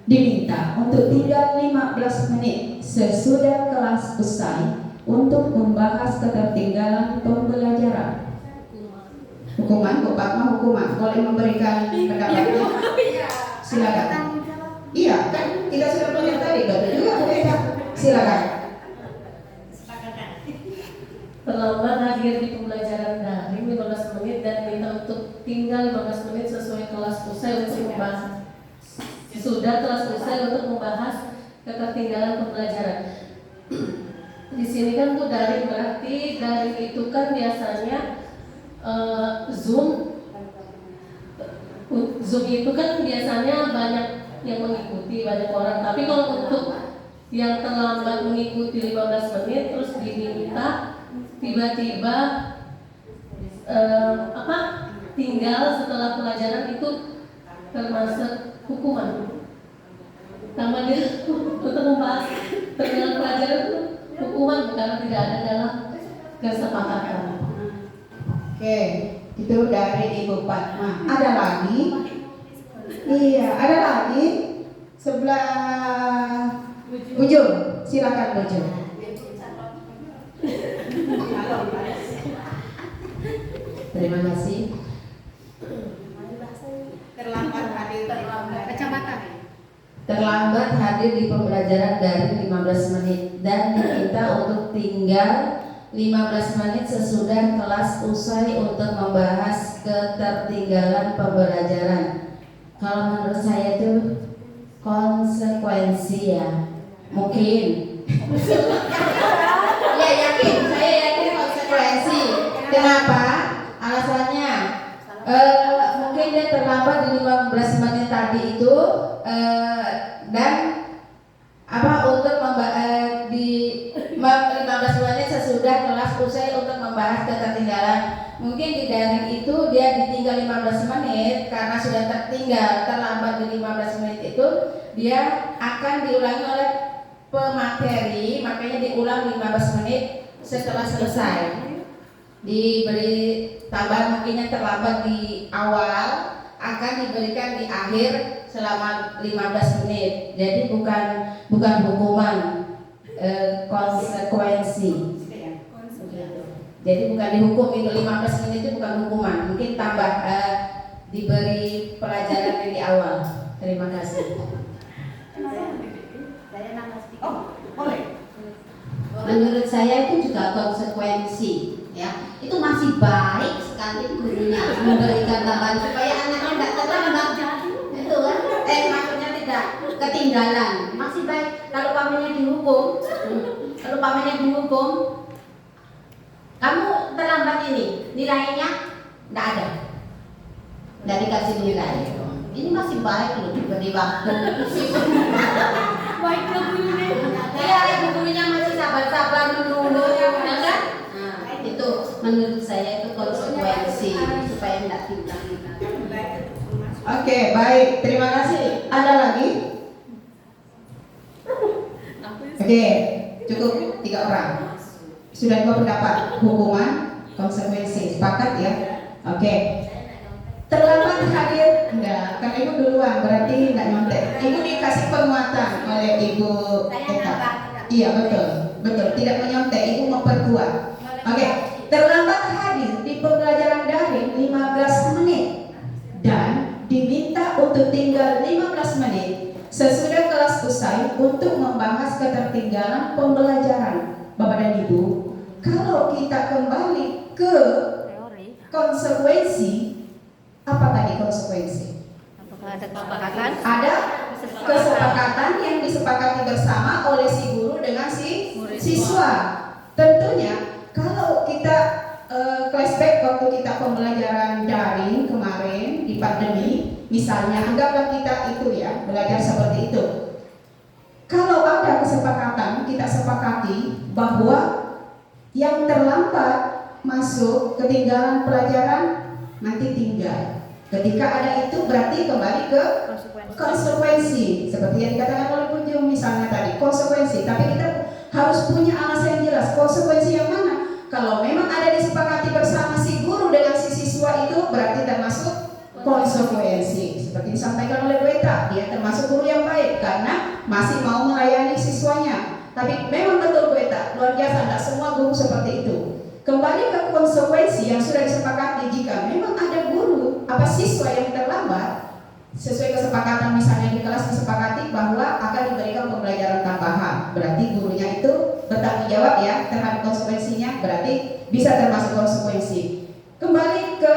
diminta untuk tinggal 15 menit sesudah kelas usai untuk membahas ketertinggalan pembelajaran. Hukuman, Bu Fatma, hukuman. Boleh memberikan pendapatnya? Silakan. Iya, kan kita sudah melihat tadi, betul juga Bu Eka. Silakan. Terlambat hadir di pembelajaran daring 15 menit dan minta untuk tinggal 15 menit sesuai kelas usai untuk membahas ketertinggalan pembelajaran. Di sini kan Bu daring, berarti daring itu kan biasanya Zoom itu kan biasanya banyak yang mengikuti, banyak orang. Tapi kalau untuk yang terlambat mengikuti 15 menit terus diminta tiba-tiba tinggal setelah pelajaran itu termasuk hukuman. Tambah dia untuk membahas terkait pelajaran itu hukuman karena tidak ada dalam kesepakatan. Oke, itu dari Ibu Fatma. Ada lagi? Iya, ada lagi? Sebelah Bujur, silakan Bujur. Terima kasih. Terlambat hadir. Kacamata. Terlambat hadir di pembelajaran daring 15 menit dan diminta untuk tinggal 15 menit sesudah kelas usai untuk membahas ketertinggalan pembelajaran. Kalau menurut saya itu konsekuensi ya, mungkin. Ya yakin, saya yakin konsekuensi. Kenapa? Alasannya mungkin dia terlambat di 15 menit tadi itu dan untuk di 15 menit sesudah kelas usai untuk membahas ketertinggalan. Mungkin di daring itu dia ditinggal 15 menit karena sudah terlambat di 15 menit itu dia akan diulangi oleh pemateri, makanya diulang 15 menit setelah selesai. Diberi tambahan mungkinnya terlambat di awal akan diberikan di akhir selama 15 menit. Jadi bukan hukuman, konsekuensi. Jadi bukan dihukum, itu 15 menit itu bukan hukuman, mungkin tambah diberi pelajaran di awal. Terima kasih. Oh, boleh. Menurut saya itu juga konsekuensi, ya. Itu masih baik sekali gurunya memberikan tambahan supaya anaknya tidak terlambat. Itu kan? Maksudnya tidak ketinggalan. Masih baik. Kalau pamannya dihukum, kamu terlambat ini, nilainya tidak ada, tidak dikasih nilai. Ini masih baik loh, diberi waktu. Baiklah gurunya. Iya, ibu gurunya masih sabar-sabar menunggu, ya kan? Nah, itu menurut saya itu konsekuensi supaya tidak timbang. Oke, baik. Terima kasih. Ada lagi? Oke, cukup 3 orang. Sudah 2 pendapat, hukuman, konsekuensi. Sepakat ya? Oke. Terlambat hadir? Enggak, kan Ibu duluan, berarti enggak nyontek. Ibu dikasih penguatan oleh Ibu Eka. Iya, betul. Tidak menyontek, Ibu memperkuat. Oke. Terlambat hadir di pembelajaran daring 15 menit dan diminta untuk tinggal 15 menit sesudah kelas usai untuk membahas ketertinggalan pembelajaran. Bapak dan Ibu, kalau kita kembali ke konsekuensi, apa tadi konsekuensi? Apakah ada kesepakatan? Ada kesepakatan yang disepakati bersama oleh si guru dengan si siswa. Tentunya kalau kita flashback waktu kita pembelajaran daring kemarin di pandemi, misalnya anggaplah kita itu ya belajar seperti itu. Kalau ada kesepakatan, kita sepakati bahwa yang terlambat masuk ketinggalan pelajaran nanti tinggal. Ketika ada itu berarti kembali ke konsekuensi seperti yang dikatakan oleh Bu Jum misalnya tadi, konsekuensi. Tapi kita harus punya alasan yang jelas. Konsekuensi yang mana? Kalau memang ada disepakati bersama si guru dengan si siswa itu berarti termasuk konsekuensi. Seperti disampaikan oleh Bu Eta, dia termasuk guru yang baik karena masih mau melayani siswanya. Tapi memang betul Bu Eta, luar biasa, tidak semua guru seperti itu. Kembali ke konsekuensi yang sudah disepakati. Jika memang ada guru siswa yang terlambat, sesuai kesepakatan misalnya di kelas disepakati bahwa akan diberikan pembelajaran tambahan, berarti gurunya itu bertanggung jawab ya terhadap konsekuensinya, berarti bisa termasuk konsekuensi. Kembali ke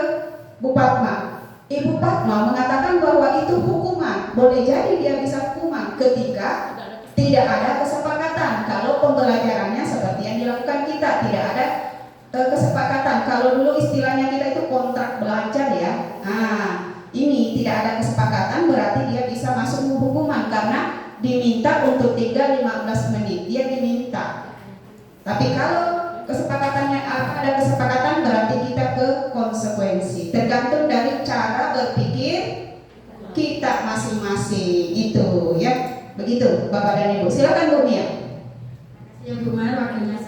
Bu Fatma, Ibu Fatma mengatakan bahwa itu hukuman, boleh jadi dia bisa hukuman ketika tidak ada kesepakatan. Kalau pembelajarannya seperti yang dilakukan kita, tidak ada kesepakatan. Kalau dulu istilahnya kita itu kontrak belajar ya. Nah, ini tidak ada kesepakatan berarti dia bisa masuk hukuman karena diminta untuk tinggal 15 menit. Dia diminta. Tapi kalau kesepakatannya ada kesepakatan berarti kita ke konsekuensi. Tergantung dari cara berpikir kita masing-masing itu ya. Begitu Bapak dan Ibu. Silakan Bu Mia. Ya Bu Mar, waktunya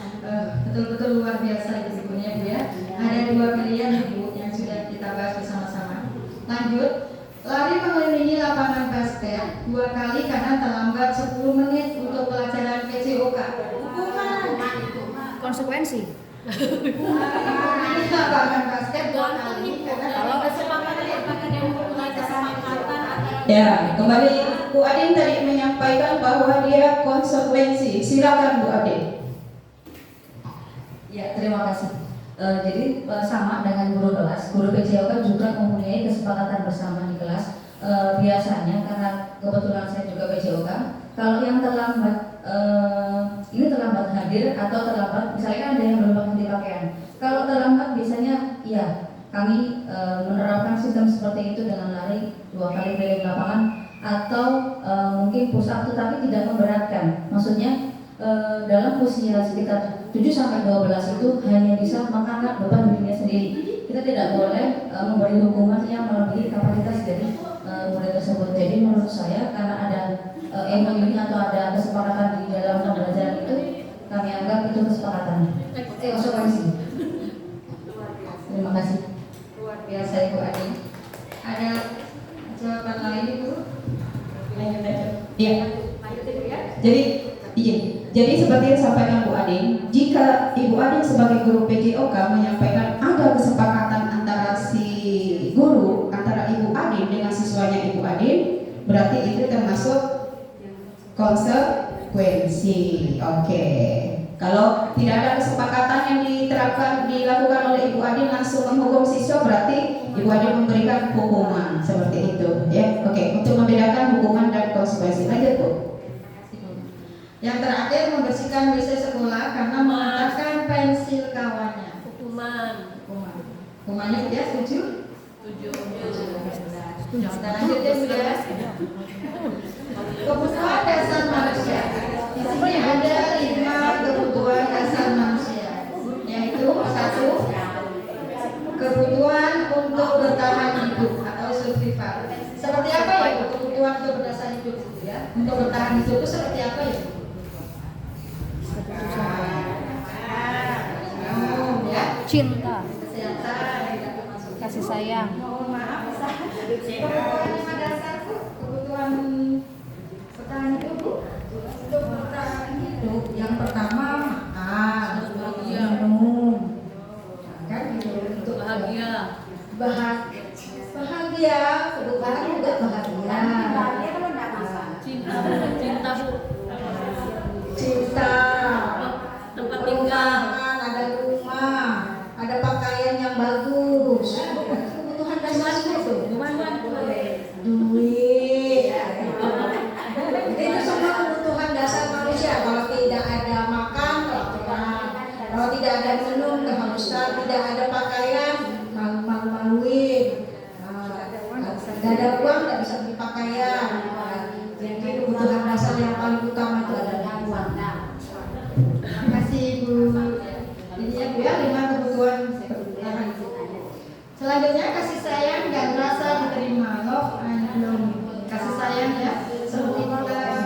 betul-betul luar biasa itu bukunya Bu ya. Ada dua pilihan Bu yang sudah kita bahas bersama-sama. Lanjut, lari mengelilingi lapangan basket 2 kali karena terlambat 10 menit untuk pelajaran PJOK. Konsekuensi. Lapangan basket 2 kali karena Kalau kesepakatan apakah dia mempunyai kesepakatan? Ya, kembali Bu Adin tadi menyampaikan bahwa dia konsekuensi. Silakan Bu Adin. Ya, terima kasih. Jadi sama dengan guru kelas, guru PJOK juga mempunyai kesepakatan bersama di kelas. Biasanya karena kebetulan saya juga PJOK, kalau yang terlambat ini terlambat hadir atau terlambat, misalnya ada yang belum ganti pakaian. Kalau terlambat biasanya ya kami menerapkan sistem seperti itu dengan lari 2 kali keliling lapangan atau mungkin push up tetapi tidak memberatkan. Maksudnya dalam usia sekitar 7-12 itu hanya bisa mengangkat beban dirinya sendiri. Kita tidak boleh memberi hukuman yang melebihi kapasitas dari murid tersebut. Jadi menurut saya karena ada MOU atau ada kesepakatan di dalam pembelajaran itu, kami anggap itu kesepakatan. Konsekuensi. Terima kasih. luar biasa Ibu Adi. Ada jawaban lain Ibu? Lanjut aja. Iya. Lanjut Ibu ya. Jadi seperti yang disampaikan Bu Adin, jika Ibu Adin sebagai guru PJOK menyampaikan ada kesepakatan antara si guru, antara Ibu Adin dengan siswanya Ibu Adin, berarti itu termasuk konsekuensi. Oke. Kalau tidak ada kesepakatan yang dilakukan oleh Ibu Adin langsung menghukum siswa, berarti Ibu Adin memberikan hukuman seperti itu. Ya, oke. Untuk membedakan hukuman dan konsekuensi. Lanjut Bu. Yang terakhir, membersihkan WC sekolah karena mengatakan pensil kawannya. Hukuman. Hukumannya dia setuju? Setuju. Kita lanjut ya Bu ya. Kebutuhan dasar manusia. Di sini ada 5 kebutuhan dasar manusia, yaitu 1. Kebutuhan untuk bertahan hidup atau survival. Seperti apa ya Bu? Kebutuhan untuk bertahan hidup itu ya? Untuk bertahan hidup itu seperti apa ya? Cinta, Kesehatan, kasih sayang. mohon maaf, kebutuhan yang dasar Bu, kebutuhan bertahan hidup Bu. Untuk bertahan hidup, yang pertama makan, minum, kan gitu. Untuk Bahagia. bahagia, kebutuhan juga bahagia. Cinta. Cinta Bu. Cinta, Tempat tinggal. perumahan, ada rumah, ada pakaian yang bagus. Kebutuhan dasar itu. sayang ya, seperti kita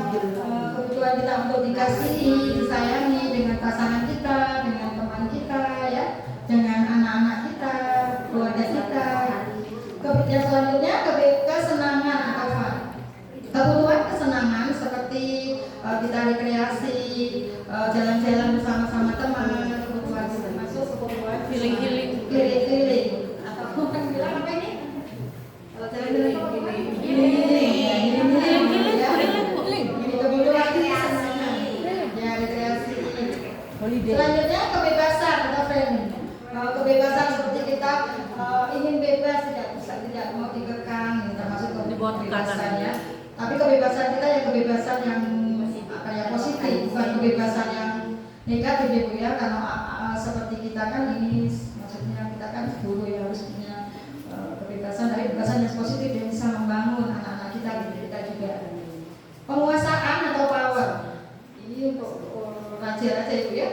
kebutuhan kita untuk dikasihi, disayangi dengan pasangan kita, dengan teman kita ya, dengan anak-anak kita, keluarga kita. Yang selanjutnya kesenangan atau kebutuhan kesenangan seperti kita rekreasi, jalan-jalan bersama-sama teman, kebutuhan termasuk kebutuhan healing atau bukan bilang apa ini? Kalau jalan-jalan kebutuhan kesenangan, ya rekreasi. Selanjutnya kebebasan atau freedom. Kebebasan seperti kita ingin bebas, tidak mau dikekang, termasuk kebebasan ya. Tapi kebebasan kita yang kebebasan yang positif, bukan kebebasan yang negatif ya Bu ya. Karena seperti kita kan ini, maksudnya kita kan guru ya, harus punya kebebasan, tapi kebebasan yang positif yang bisa membangun anak-anak kita gitu. Kita juga penguasaan atau power. Ini untuk raja-raja Ibu ya.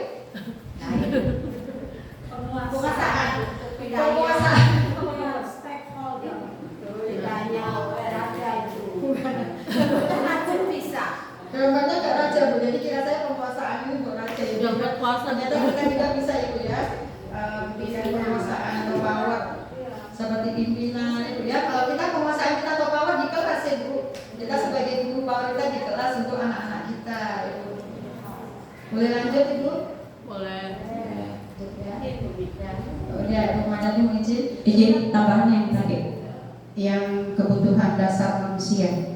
Penguasaan. Stakeholder. Bedanya raja itu. Raja bisa. Gambarnya nggak raja Bu, jadi kira saya penguasaan ini untuk raja ya. Jangan kuasa. Ternyata kita juga bisa Ibu ya. Pilihan penguasaan atau power seperti pimpinan Ibu ya. Kalau kita penguasaan kita atau power di kelas ya Bu. Kita sebagai guru power kita di kelas untuk anak-anak kita Ibu. Boleh lanjut Ibu? Boleh. Ya, Ibu Madani mau Izin tambahan yang tadi, yang kebutuhan dasar manusia.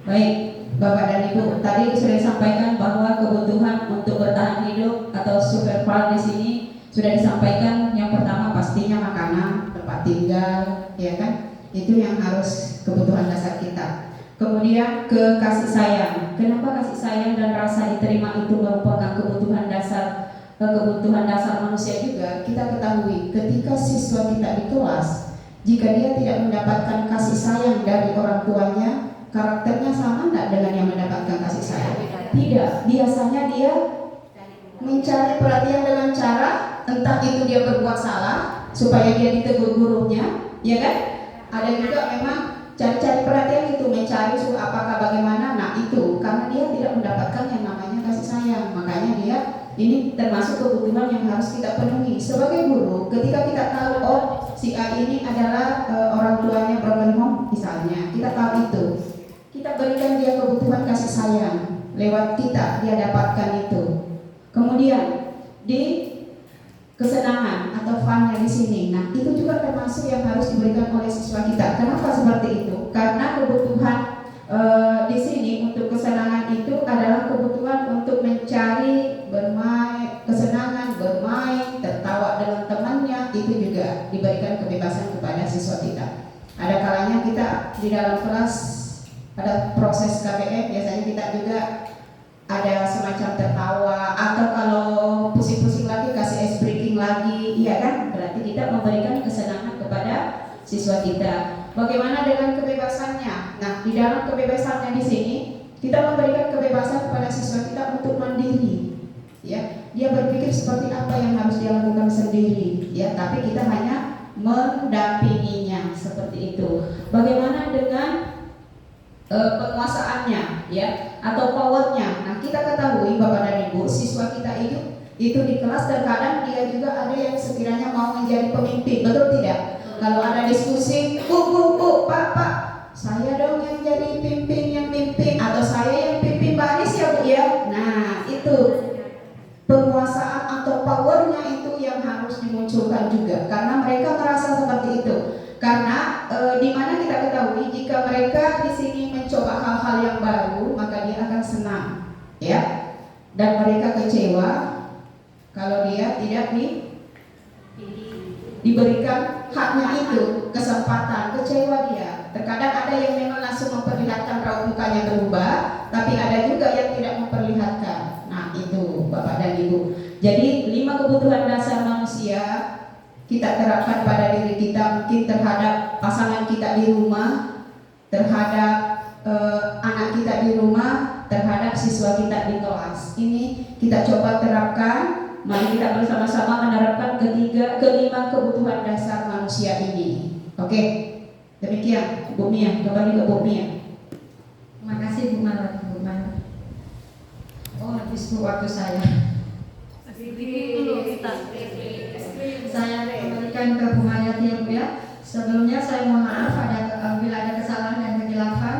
Baik, Bapak dan Ibu, tadi sudah disampaikan bahwa kebutuhan untuk bertahan hidup atau survival di sini sudah disampaikan. Yang pertama pastinya makanan, tempat tinggal, ya kan? Itu yang harus kebutuhan dasar kita. Kemudian ke kasih sayang. Kenapa kasih sayang dan rasa diterima itu merupakan kebutuhan dasar manusia juga? Kita ketahui ketika siswa kita di kelas, jika dia tidak mendapatkan kasih sayang dari orang tuanya, karakternya sama tidak dengan yang mendapatkan kasih sayang? Tidak. Biasanya dia mencari perhatian dengan cara, entah itu dia berbuat salah supaya dia ditegur gurunya, ya kan? Ada juga memang cari-cari perhatian itu, mencari apakah bagaimana. Nah itu karena dia tidak mendapatkan yang namanya kasih sayang, makanya dia ini termasuk kebutuhan yang harus kita penuhi sebagai guru. Ketika kita tahu oh si A ini adalah orang tuanya broken home misalnya, kita tahu itu, kita berikan dia kebutuhan kasih sayang lewat kita, dia dapatkan itu. Kemudian di kesenangan atau funnya di sini, nah itu juga termasuk yang harus diberikan oleh siswa kita. Kenapa seperti itu? Karena kebutuhan di sini untuk kesenangan itu adalah kebutuhan untuk mencari bermain, kesenangan bermain, tertawa dengan temannya, itu juga diberikan kebebasan kepada siswa kita. Ada kalanya kita di dalam kelas ada proses KBM, biasanya kita juga ada semacam tertawa, atau kalau pusing-pusing lagi kasih ice breaking lagi, iya kan? Berarti kita memberikan kesenangan kepada siswa kita. Bagaimana dengan kebebasannya? Nah, di dalam kebebasannya di sini kita memberikan kebebasan kepada siswa kita untuk mandiri. Ya, dia berpikir seperti apa yang harus dia lakukan sendiri. Ya, tapi kita hanya mendampinginya seperti itu. Bagaimana dengan penguasaannya, ya, atau powernya? Nah, kita ketahui Bapak dan Ibu, siswa kita itu di kelas terkadang dia juga ada yang sekiranya mau menjadi pemimpin, betul tidak? Kalau ada diskusi, bu, pak, saya dong yang jadi yang pimpin, atau saya yang pimpin baris ya Bu ya. Nah itu penguasaan atau powernya itu yang harus dimunculkan juga, karena mereka merasa seperti itu. Karena di mana kita ketahui jika mereka di sini mencoba hal-hal yang baru, maka dia akan senang, ya. Dan mereka kecewa kalau dia tidak diberikan haknya itu, kesempatan, kecewa dia. Terkadang ada yang memang langsung memperlihatkan raut mukanya berubah, tapi ada juga yang tidak memperlihatkan. Nah itu Bapak dan Ibu. Jadi 5 kebutuhan dasar manusia kita terapkan pada diri kita, mungkin terhadap pasangan kita di rumah, terhadap anak kita di rumah, terhadap siswa kita di kelas. Ini kita coba terapkan. Mari kita bersama-sama menerapkan kelima kebutuhan dasar manusia ini. Oke, demikian Bu Mia, kembali ke Bu Mia. kasih Bu Marwati. Bu Marwati. Oh, habis Bu waktu saya. Saya kembalikan ke Bu Mayati ya Bu ya. Sebelumnya saya mohon maaf bila ada kesalahan dan kekilafan